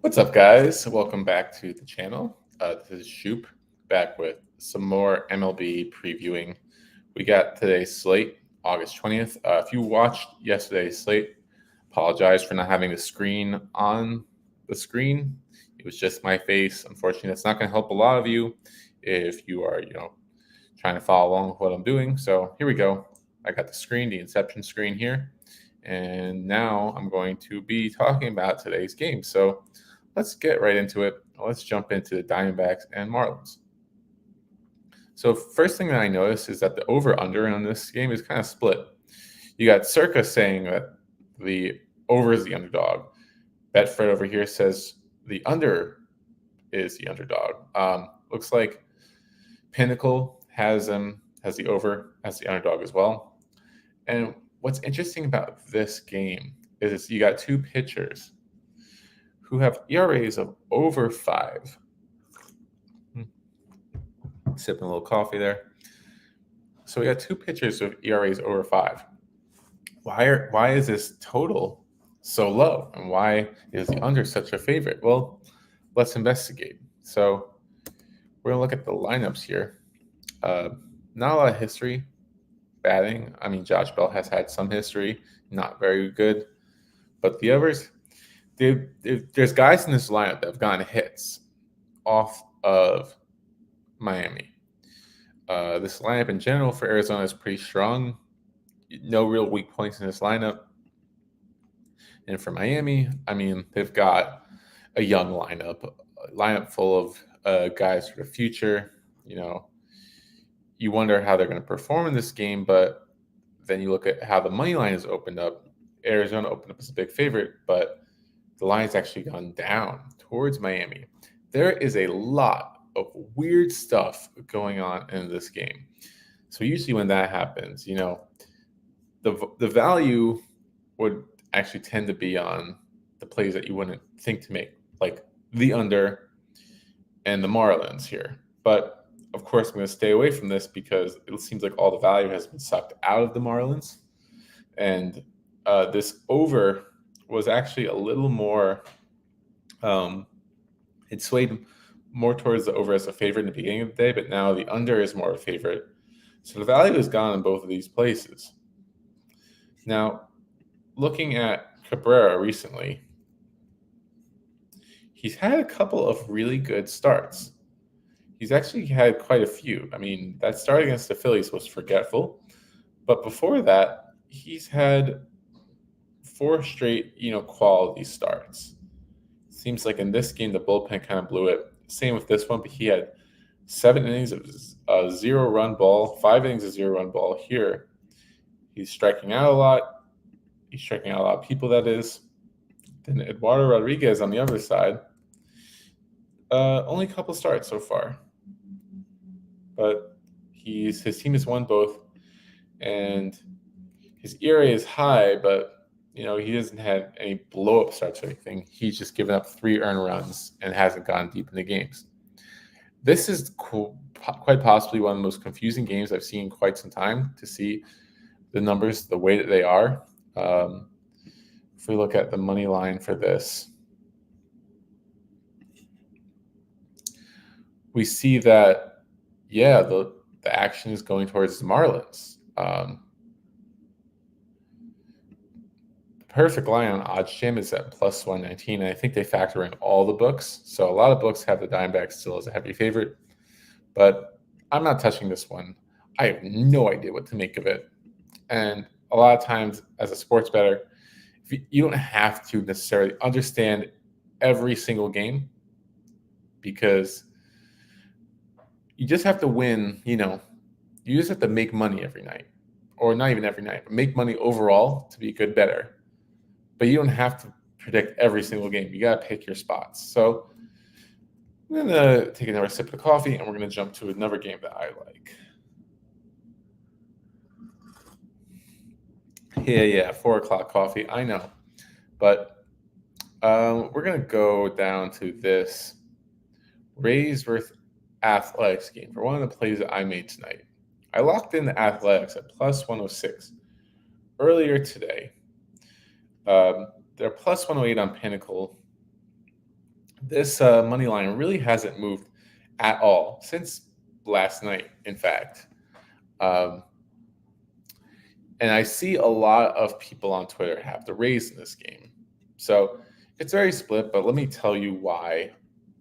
What's up, guys? Welcome back to the channel. This is Shoop back with some more MLB previewing. We got today's slate, August 20th. If you watched yesterday's slate, apologize for not having the screen on the screen. It was just my face. Unfortunately, that's not going to help a lot of you if you are, trying to follow along with what I'm doing. So here we go. I got the screen, the Inception screen here. And now I'm going to be talking about today's game. So let's get right into it. Let's jump into the Diamondbacks and Marlins. So first thing that I noticed is that the over-under on this game is kind of split. You got Circa saying that the over is the underdog. Betfred over here says the under is the underdog. Looks like Pinnacle has the over as the underdog as well. And what's interesting about this game is you got two pitchers who have ERAs of over 5. Sipping a little coffee there. So we got two pitchers with ERAs over 5. Why is this total so low, and why is the under such a favorite? Well, let's investigate. So we're gonna look at the lineups here. Not a lot of history batting. I mean, Josh Bell has had some history, not very good, but the others. There's guys in this lineup that have gotten hits off of Miami. This lineup in general for Arizona is pretty strong. No real weak points in this lineup. And for Miami, I mean, they've got a young lineup full of guys for the future. You wonder how they're going to perform in this game, but then you look at how the money line is opened up. Arizona opened up as a big favorite, but the line's actually gone down towards Miami. There is a lot of weird stuff going on in this game. So usually when that happens, the value would actually tend to be on the plays that you wouldn't think to make, like the under and the Marlins here. But of course, I'm going to stay away from this because it seems like all the value has been sucked out of the Marlins. And this over was actually a little more, it swayed more towards the over as a favorite in the beginning of the day, but now the under is more a favorite. So the value has gone in both of these places. Now, looking at Cabrera recently, he's had a couple of really good starts. He's actually had quite a few. I mean, that start against the Phillies was forgetful, but before that, he's had 4 straight, quality starts. Seems like in this game, the bullpen kind of blew it. Same with this one, but he had 7 innings of a 0-run ball, 5 innings of 0-run ball here. He's striking out a lot. He's striking out a lot of people, that is. Then Eduardo Rodriguez on the other side. Only a couple starts so far. But his team has won both. And his ERA is high, but he doesn't have any blow-up starts or anything. He's just given up 3 earned runs and hasn't gone deep in the games. This is quite possibly one of the most confusing games I've seen in quite some time to see the numbers the way that they are. If we look at the money line for this, we see that, the action is going towards the Marlins. Perfect line on OddsJam is at plus 119, and I think they factor in all the books. So a lot of books have the Diamondbacks still as a heavy favorite, but I'm not touching this one. I have no idea what to make of it. And a lot of times as a sports bettor, you don't have to necessarily understand every single game because you just have to win, you just have to make money every night, or not even every night, but make money overall to be a good bettor. But you don't have to predict every single game. You got to pick your spots. So I'm going to take another sip of coffee, and we're going to jump to another game that I like. Yeah, 4 o'clock coffee, I know. But we're going to go down to this Rays versus Athletics game for one of the plays that I made tonight. I locked in the Athletics at plus 106 earlier today. They're plus 108 on Pinnacle. This money line really hasn't moved at all since last night, in fact. Um, and I see a lot of people on Twitter have the Rays in this game. So it's very split, but let me tell you why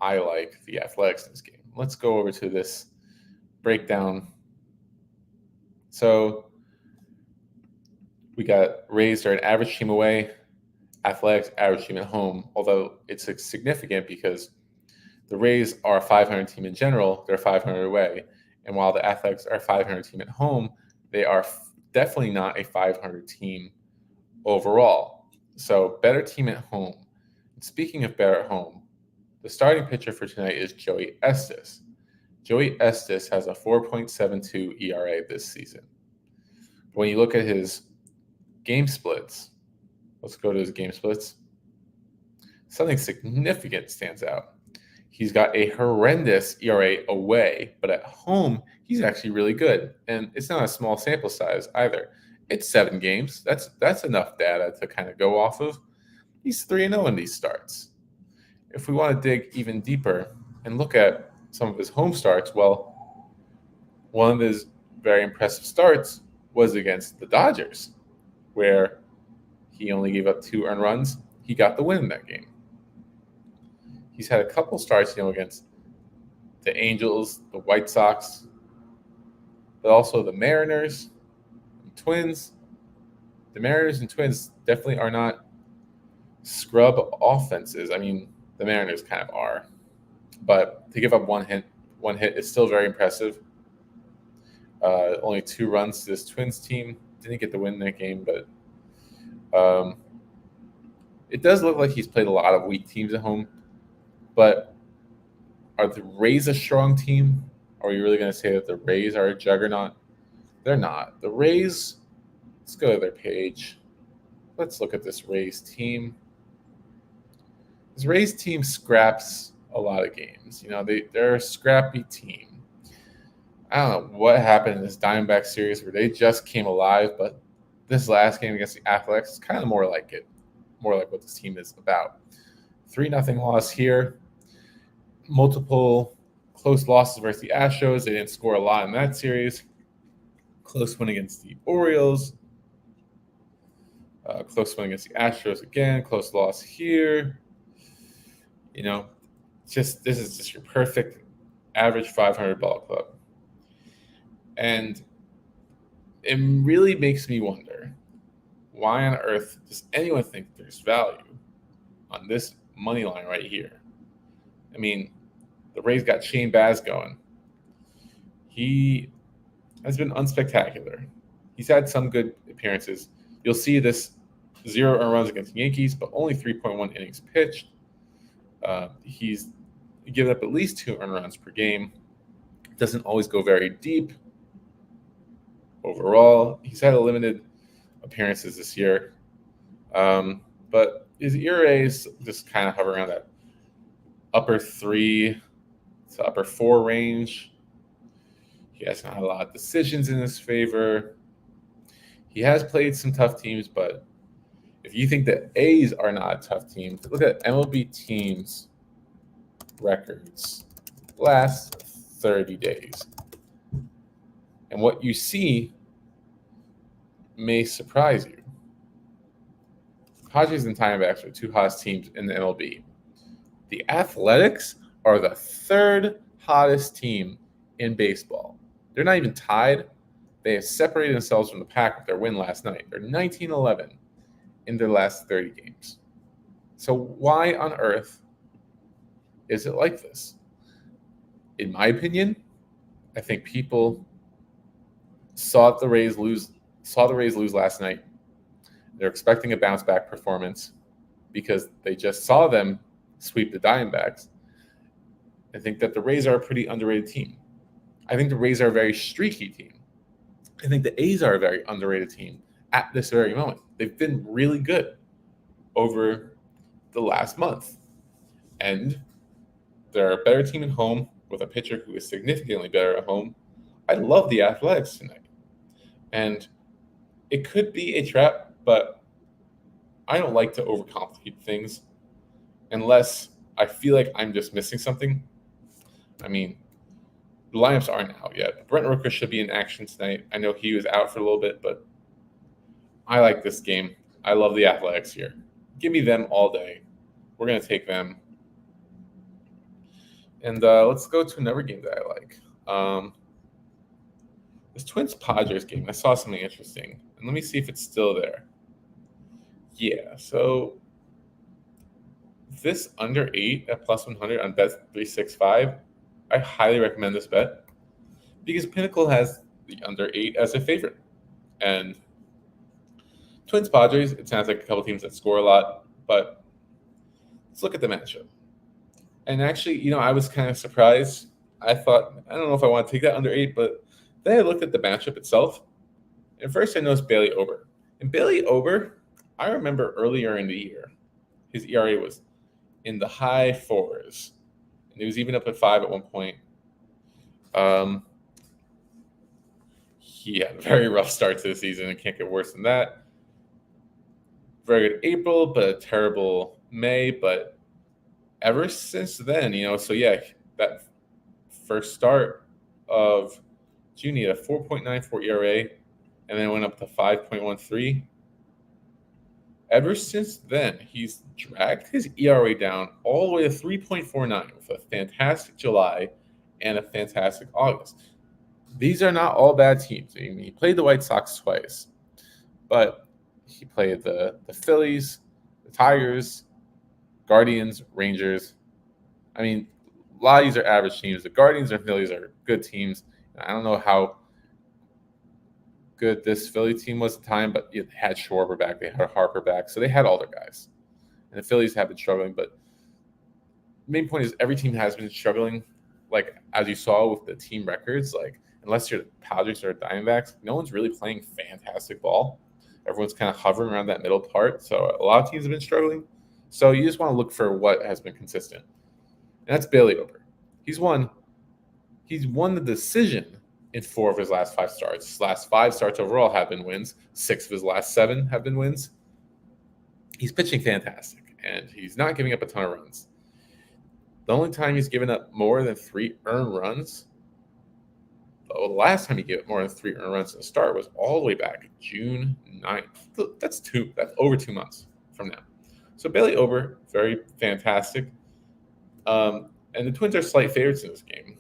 I like the Athletics in this game. Let's go over to this breakdown. So we got Rays are an average team away, Athletics average team at home, although it's significant because the Rays are a 500 team in general, they're 500 away. And while the Athletics are a 500 team at home, they are definitely not a 500 team overall. So better team at home. And speaking of better at home, the starting pitcher for tonight is Joey Estes. Joey Estes has a 4.72 ERA this season. When you look at his game splits, let's go to his game splits. Something significant stands out. He's got a horrendous ERA away, but at home, he's actually really good. And it's not a small sample size either. It's 7 games. That's enough data to kind of go off of. He's 3-0 in these starts. If we want to dig even deeper and look at some of his home starts, well, one of his very impressive starts was against the Dodgers, where he only gave up 2 earned runs. He got the win in that game. He's had a couple starts, against the Angels, the White Sox, but also the Mariners, and Twins. The Mariners and Twins definitely are not scrub offenses. I mean, the Mariners kind of are, but to give up one hit is still very impressive. Only 2 runs to this Twins team. Didn't get the win in that game, but it does look like he's played a lot of weak teams at home. But are the Rays a strong team? Are you really going to say that the Rays are a juggernaut? They're not. The Rays, let's go to their page. Let's look at this Rays team. This Rays team scraps a lot of games. They're a scrappy team. I don't know what happened in this Diamondback series where they just came alive, but this last game against the Athletics is kind of more like it, more like what this team is about. 3-0 loss here. Multiple close losses versus the Astros. They didn't score a lot in that series. Close win against the Orioles. Close win against the Astros again. Close loss here. This is just your perfect average 500 ball club. And it really makes me wonder, why on earth does anyone think there's value on this money line right here? I mean, the Rays got Shane Baz going. He has been unspectacular. He's had some good appearances. You'll see this 0 earned runs against the Yankees, but only 3.1 innings pitched. He's given up at least 2 earned runs per game. Doesn't always go very deep. Overall, he's had a limited appearances this year. But his ERAs just kind of hover around that upper 3 to upper 4 range. He hasn't had a lot of decisions in his favor. He has played some tough teams, but if you think that A's are not a tough team, look at MLB teams' records last 30 days. And what you see may surprise you. Padres and Diamondbacks are 2 hottest teams in the MLB. The Athletics are the 3rd hottest team in baseball. They're not even tied. They have separated themselves from the pack with their win last night. They're 19-11 in their last 30 games. So why on earth is it like this? In my opinion, I think people saw the Rays lose last night. They're expecting a bounce back performance because they just saw them sweep the Diamondbacks. I think that the Rays are a pretty underrated team. I think the Rays are a very streaky team. I think the A's are a very underrated team at this very moment. They've been really good over the last month. And they're a better team at home with a pitcher who is significantly better at home. I love the Athletics tonight. And it could be a trap, but I don't like to overcomplicate things unless I feel like I'm just missing something. I mean, the lineups aren't out yet. Brent Rooker should be in action tonight. I know he was out for a little bit, but I like this game. I love the Athletics here. Give me them all day. We're going to take them. And let's go to another game that I like. This Twins-Padres game, I saw something interesting. And let me see if it's still there. Yeah, so this under 8 at plus 100 on Bet365, I highly recommend this bet because Pinnacle has the under 8 as a favorite. And Twins-Padres, it sounds like a couple teams that score a lot, but let's look at the matchup. And actually, I was kind of surprised. I thought, I don't know if I want to take that under 8, but then I looked at the matchup itself. And first I noticed Bailey Ober. And Bailey Ober, I remember earlier in the year, his ERA was in the high 4s. And he was even up at 5 at one point. He had a very rough start to the season and can't get worse than that. Very good April, but a terrible May. But ever since then, so yeah, that first start of June, he had a 4.94 ERA, and then went up to 5.13. Ever since then, he's dragged his ERA down all the way to 3.49 with a fantastic July and a fantastic August. These are not all bad teams. I mean, he played the White Sox twice, but he played the Phillies, the Tigers, Guardians, Rangers. I mean, a lot of these are average teams. The Guardians and Phillies are good teams. I don't know how good this Philly team was at the time, but they had Schwarber back, they had Harper back, so they had all their guys. And the Phillies have been struggling, but the main point is every team has been struggling. Like, as you saw with the team records, like, unless you're the Padres or Diamondbacks, no one's really playing fantastic ball. Everyone's kind of hovering around that middle part, so a lot of teams have been struggling. So you just want to look for what has been consistent. And that's Bailey Ober. He's won the decision in 4 of his last 5 starts. His last 5 starts overall have been wins. 6 of his last 7 have been wins. He's pitching fantastic, and he's not giving up a ton of runs. The only time he's given up more than 3 earned runs, the last time he gave up more than 3 earned runs in the start was all the way back June 9th. That's over 2 months from now. So Bailey Ober, very fantastic. And the Twins are slight favorites in this game.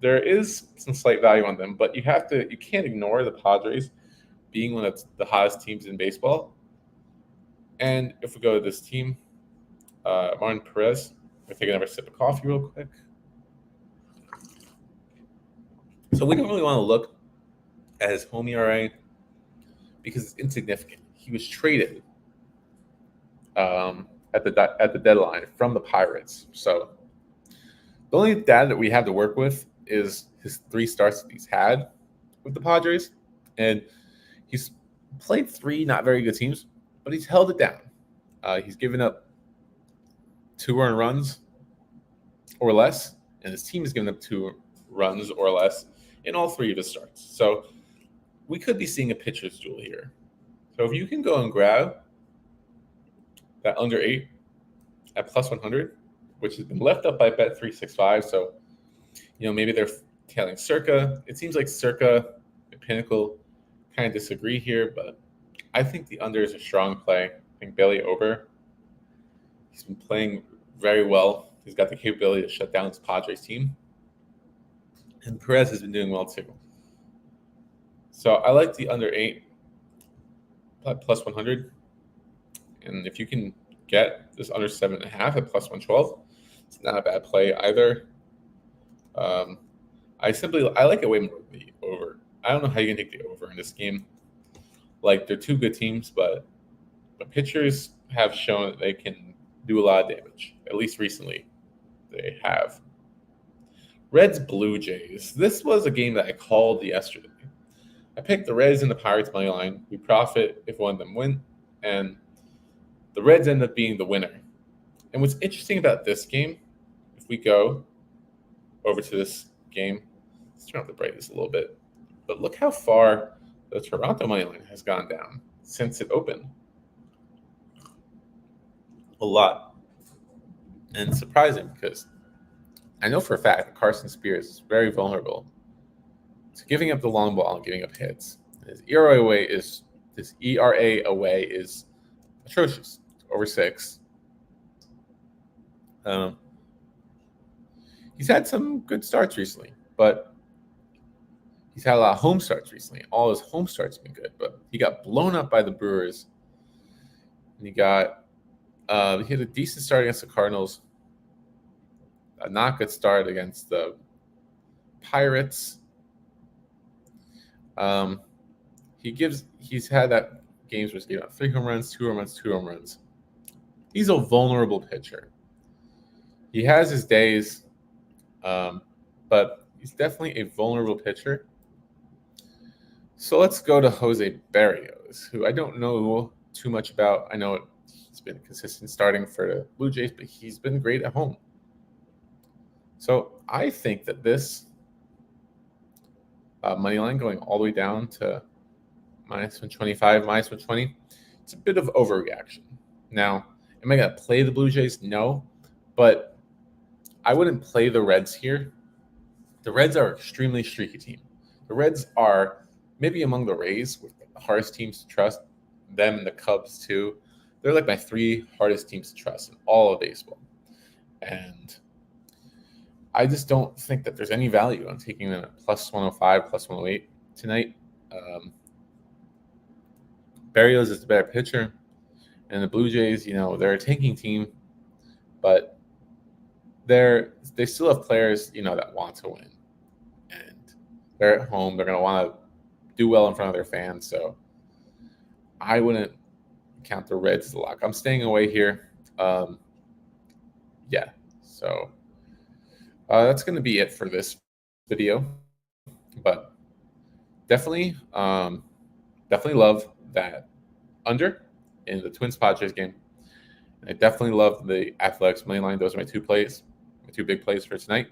There is some slight value on them, but you can't ignore the Padres being one of the hottest teams in baseball. And if we go to this team, Martin Perez, I'm going to take another sip of coffee real quick. So we don't really want to look at his home ERA because it's insignificant. He was traded at the deadline from the Pirates. So the only data that we have to work with is his 3 starts that he's had with the Padres. And he's played 3 not very good teams, but he's held it down. He's given up 2 earned runs or less, and his team has given up 2 runs or less in all 3 of his starts. So we could be seeing a pitcher's duel here. So if you can go and grab that under 8 at plus 100, which has been left up by Bet365, so maybe they're tailing Circa. It seems like Circa and Pinnacle kind of disagree here, but I think the under is a strong play. I think Bailey Ober, he's been playing very well. He's got the capability to shut down his Padres team. And Perez has been doing well too. So I like the under 8 plus 100. And if you can get this under 7.5 at plus 112, it's not a bad play either. I like it way more than the over. I don't know how you can take the over in this game. Like, they're 2 good teams, but the pitchers have shown that they can do a lot of damage. At least recently, they have. Reds Blue Jays. This was a game that I called yesterday. I picked the Reds and the Pirates money line. We profit if one of them win, and the Reds end up being the winner. And what's interesting about this game, if we go over to this game, let's turn up the brightness a little bit. But look how far the Toronto money line has gone down since it opened. A lot. And it's surprising because I know for a fact that Carson Spears is very vulnerable to giving up the long ball and giving up hits. His ERA away is atrocious, over 6. Um, he's had some good starts recently, but he's had a lot of home starts recently. All his home starts have been good, but he got blown up by the Brewers. And he had a decent start against the Cardinals, a not good start against the Pirates. He's had that games where he's given up 3 home runs, 2 home runs, 2 home runs. He's a vulnerable pitcher. He has his days, but he's definitely a vulnerable pitcher. So let's go to Jose Barrios, who I don't know too much about. I know he's been consistent starting for the Blue Jays, but he's been great at home. So I think that this money line going all the way down to minus 125, minus 120, it's a bit of overreaction. Now, am I going to play the Blue Jays? No, but I wouldn't play the Reds here. The Reds are an extremely streaky team. The Reds are maybe among the Rays with the hardest teams to trust, them and the Cubs too. They're like my 3 hardest teams to trust in all of baseball. And I just don't think that there's any value on taking them at plus 105, plus 108 tonight. Barrios is the better pitcher. And the Blue Jays, they're a tanking team, but they still have players, that want to win. And they're at home. They're going to want to do well in front of their fans. So I wouldn't count the Reds as a lock. I'm staying away here. So that's going to be it for this video. But definitely love that under in the Twins-Padres game. And I definitely love the Athletics money line. Those are my 2 big plays for tonight.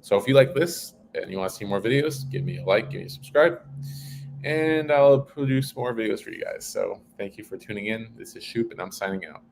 So if you like this and you want to see more videos, give me a like, give me a subscribe, and I'll produce more videos for you guys. So thank you for tuning in. This is Shoop, and I'm signing out.